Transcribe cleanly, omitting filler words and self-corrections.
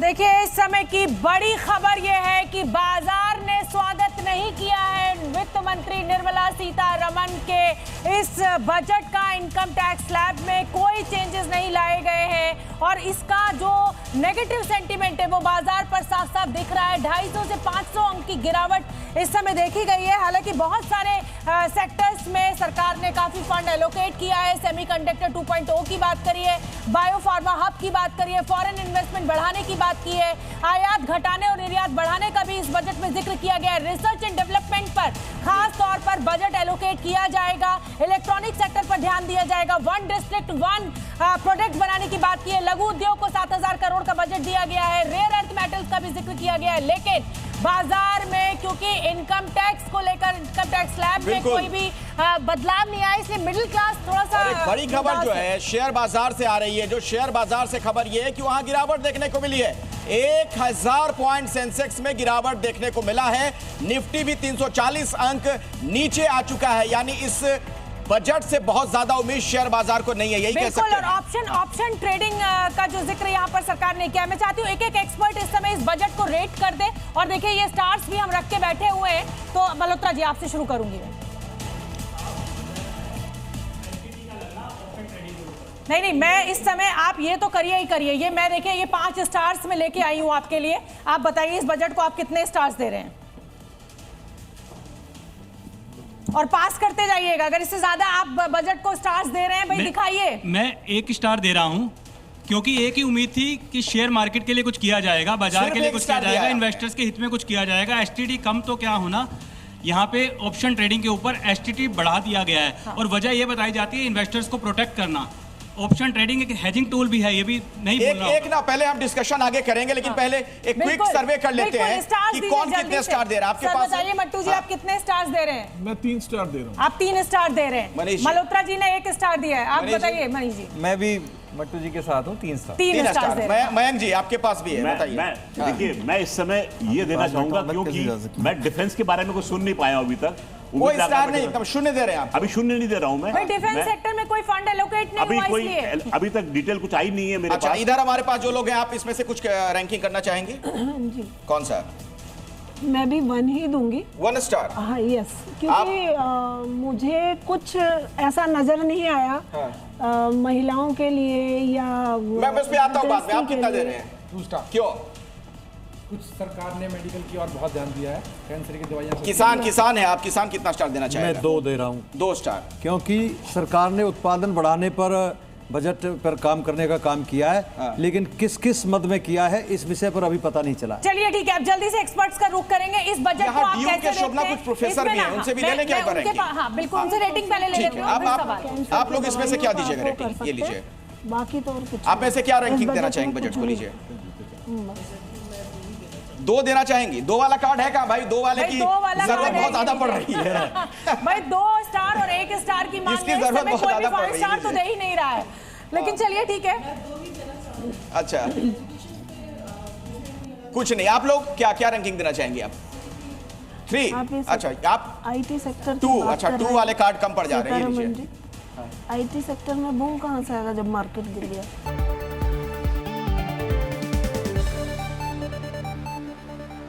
देखिए इस समय की बड़ी खबर यह है कि बाजार ने स्वागत नहीं किया है वित्त मंत्री निर्मला सीतारमण के इस बजट का। इनकम टैक्स स्लैब में कोई चेंजेस नहीं लाए गए हैं और इसका जो नेगेटिव सेंटीमेंट है वो बाजार पर साफ साफ दिख रहा है। 250 से 500 अंक की गिरावट इस समय देखी गई है। हालांकि बहुत सारे सेक्टर्स में सरकार ने काफी फंड एलोकेट किया है। सेमीकंडक्टर 2.0 की बात करी है, बायोफार्मा हब की बात करी है, फॉरेन इन्वेस्टमेंट बढ़ाने की बात की है, आयात घटाने और निर्यात बढ़ाने का भी इस बजट में जिक्र किया गया है। रिसर्च एंड डेवलपमेंट पर खास तौर पर बजट एलोकेट किया जाएगा। इलेक्ट्रॉनिक सेक्टर पर ध्यान दिया जाएगा। वन डिस्ट्रिक्ट वन प्रोडक्ट बनाने की बात की है। लघु उद्योग को 7,000 करोड़ का बजट दिया गया है। रेयर अर्थ मेटल्स का भी जिक्र किया गया है। लेकिन बाजार में क्योंकि इनकम टैक्स को लेकर इनकम टैक्स स्लैब में कोई भी बदलाव नहीं आया, इसलिए मिडिल क्लास थोड़ा सा बड़ी खबर जो है शेयर बाजार से आ रही है। जो शेयर बाजार से खबर ये है कि वहां गिरावट देखने को मिली है। 1000 पॉइंट सेंसेक्स में गिरावट देखने को मिला है। निफ्टी भी 340 अंक नीचे आ चुका है। यानी इस बजट से बहुत ज्यादा उम्मीद शेयर बाजार को नहीं है, यही कह सकते हैं। और ऑप्शन ट्रेडिंग का जो जिक्र यहाँ पर सरकार ने किया, मैं चाहती हूँ एक एक एक्सपर्ट इस समय इस बजट को रेट कर दे। और देखिए ये स्टार्स भी हम रख के बैठे हुए हैं। तो मल्होत्रा जी आपसे शुरू करूंगी मैं। नहीं, मैं इस समय आप ये तो करिए ही करिए। ये मैं देखिए ये 5 स्टार्स में लेके आई हूँ आपके लिए। आप बताइए इस बजट को आप कितने स्टार्स दे रहे हैं और पास करते जाइएगा। अगर इससे ज्यादा आप बजट को स्टार्स दे रहे हैं भाई दिखाइए। मैं 1 स्टार दे रहा हूं क्योंकि एक ही उम्मीद थी कि शेयर मार्केट के लिए कुछ किया जाएगा, बाजार के लिए कुछ किया जाएगा, इन्वेस्टर्स के हित में कुछ किया जाएगा। एसटीटी कम तो क्या होना, यहाँ पे ऑप्शन ट्रेडिंग के ऊपर एसटीटी बढ़ा दिया गया है। हाँ। और वजह ये बताई जाती है इन्वेस्टर्स को प्रोटेक्ट करना। ऑप्शन ट्रेडिंग एक हेजिंग टूल भी है, ये भी नहीं बोल रहा हूं। एक ना पहले हम डिस्कशन आगे करेंगे, लेकिन पहले एक क्विक सर्वे कर लेते हैं कि कौन कितने स्टार दे रहा है आपके पास। बताइए मट्टू जी आप कितने स्टार्स दे रहे हैं? मैं 3 स्टार दे रहा हूं। आप 3 स्टार दे रहे हैं। मल्होत्रा जी ने 1 स्टार दिया है। आप बताइए मनीष जी। मैं भी मट्टू जी के साथ हूँ, 3 स्टार। 3 स्टार। मयंक जी आपके पास भी है, बताइए। देखिए मैं इस समय ये देना चाहूंगा क्योंकि मैं डिफेंस के बारे में कुछ सुन नहीं पाया अभी तक। कोई स्टार नहीं, एकदम शून्य दे रहे हैं आप। अभी शून्य नहीं दे रहा हूं मैं। डिफेंस सेक्टर में कोई फंड एलोकेट नहीं हुआ इसलिए अभी तक डिटेल कुछ आई नहीं है मेरे पास। इधर हमारे पास जो लोग हैं, आप इसमें से कुछ रैंकिंग करना चाहेंगे? जी कौन सा? मैं भी 1 ही दूंगी। 1 स्टार। हाँ यस, क्योंकि मुझे कुछ ऐसा नजर नहीं आया। हाँ। महिलाओं के लिए या मैं बस पे आता हूँ बात में। आप कितना दे रहे हैं? 2 स्टार। क्यों? कुछ सरकार ने मेडिकल की और बहुत ध्यान दिया है। कैंसर की दवाइयां। किसान है आप, किसान कितना स्टार देना चाहेंगे? मैं 2 दे रहा हूँ। 2 स्टार। क्योंकि सरकार ने उत्पादन बढ़ाने पर बजट पर काम करने का काम किया है। हाँ। लेकिन किस किस मद में किया है इस विषय पर अभी पता नहीं चला। चलिए ठीक है, अब जल्दी से एक्सपर्ट्स का रुख करेंगे। इस बजट को आप कैसे देखते हैं? कुछ प्रोफेसर भी हैं, उनसे भी ले लें क्या करेंगे? हाँ बिल्कुल, उनसे रेटिंग पहले ले लेते हैं। आप लोग इसमें से क्या दीजिएगा रेटिंग? ये लीजिए। बाकी तो और कुछ आप में से क्या रैंकिंग देना चाहेंगे बजट को? लीजिए। 2 देना चाहेंगी? 2 वाला कार्ड है क्या भाई? 2 वाले की जरूरत बहुत ज्यादा पड़ रही है भाई। 2 स्टार और 1 स्टार की मांग है। जरूरत बहुत ज्यादा पड़ रही है। 5 स्टार तो दे ही नहीं रहा है, लेकिन चलिए ठीक है। अच्छा कुछ नहीं, आप लोग क्या क्या रैंकिंग देना चाहेंगे? आप 3? अच्छा आप आईटी सेक्टर 2। अच्छा 2 वाले कार्ड कम पड़ जा रहे हैं। आईटी सेक्टर में बूम कहाँ से आएगा जब मार्केट गिर गया?